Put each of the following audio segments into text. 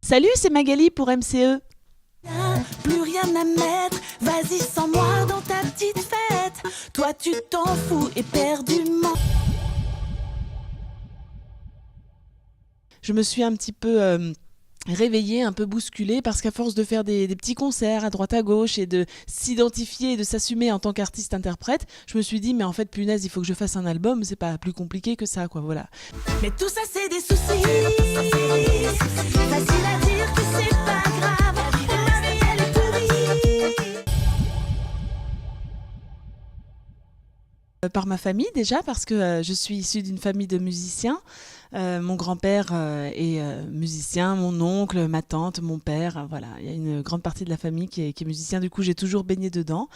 Salut, c'est Magali pour MCE. Plus rien à mettre, vas-y sans moi dans ta petite fête. Toi tu t'en fous éperdument. Je me suis un petit peu réveillée, un peu bousculée, parce qu'à force de faire des petits concerts à droite à gauche et de s'identifier et de s'assumer en tant qu'artiste-interprète, je me suis dit, mais en fait, punaise, il faut que je fasse un album, c'est pas plus compliqué que ça, quoi, voilà. Mais tout ça c'est des soucis. Facile à dire que c'est pas grave. Et ma vie elle est pourrie. Par ma famille déjà, parce que je suis issue d'une famille de musiciens. Mon grand-père est musicien, mon oncle, ma tante, mon père, voilà. Il y a une grande partie de la famille qui est musicien, du coup j'ai toujours baigné dedans.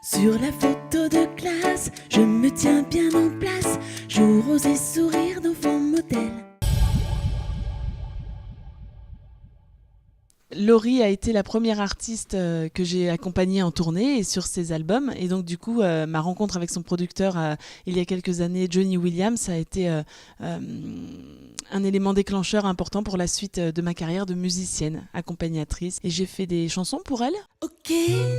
Sur la photo de classe, je me tiens bien en place. Jour osé sourire d'enfant modèle. Laurie a été la première artiste que j'ai accompagnée en tournée et sur ses albums. Et donc, du coup, ma rencontre avec son producteur il y a quelques années, Johnny Williams, a été un élément déclencheur important pour la suite de ma carrière de musicienne, accompagnatrice. Et j'ai fait des chansons pour elle. Ok,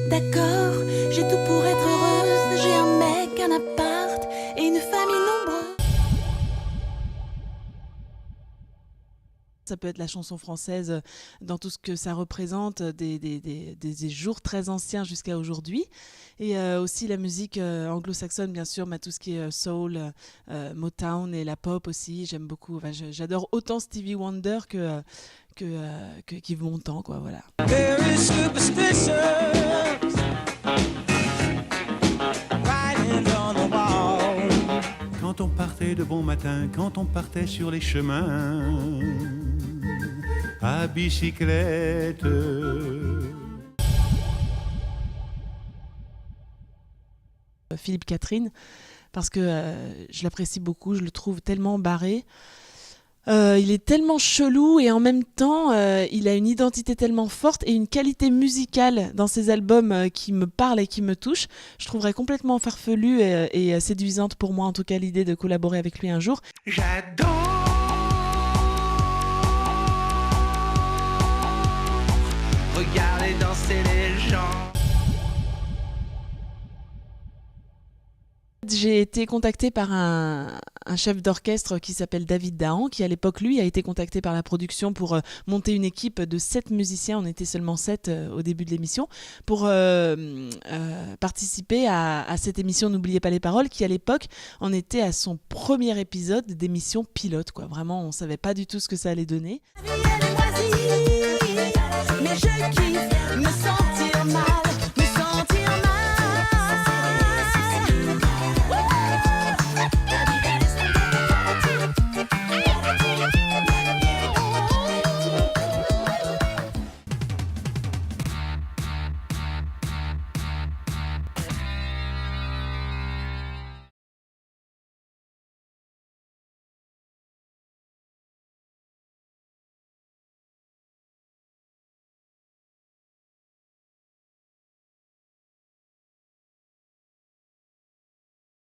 d'accord, j'ai tout pour être heureuse. J'ai un mec, un appart et une famille nombreuse. Ça peut être la chanson française dans tout ce que ça représente, des jours très anciens jusqu'à aujourd'hui. Et aussi la musique anglo-saxonne, bien sûr, tout ce qui est soul, Motown et la pop aussi, j'aime beaucoup. Enfin, j'adore autant Stevie Wonder que Yves Montand, quoi, voilà. Very superstitious, writing on the wall. Quand on partait de bon matin, quand on partait sur les chemins, à bicyclette. Philippe Catherine, parce que je l'apprécie beaucoup, je le trouve tellement barré. Il est tellement chelou et en même temps, il a une identité tellement forte et une qualité musicale dans ses albums qui me parle et qui me touche. Je trouverais complètement farfelue et séduisante pour moi, en tout cas, l'idée de collaborer avec lui un jour. J'adore regarder danser les gens. J'ai été contactée par un chef d'orchestre qui s'appelle David Dahan, qui à l'époque, lui, a été contacté par la production pour monter une équipe de 7 musiciens, on était seulement 7 au début de l'émission, pour participer à cette émission N'oubliez pas les paroles, qui à l'époque en était à son premier épisode d'émission pilote, quoi. Vraiment, on ne savait pas du tout ce que ça allait donner. La vie elle est moisie.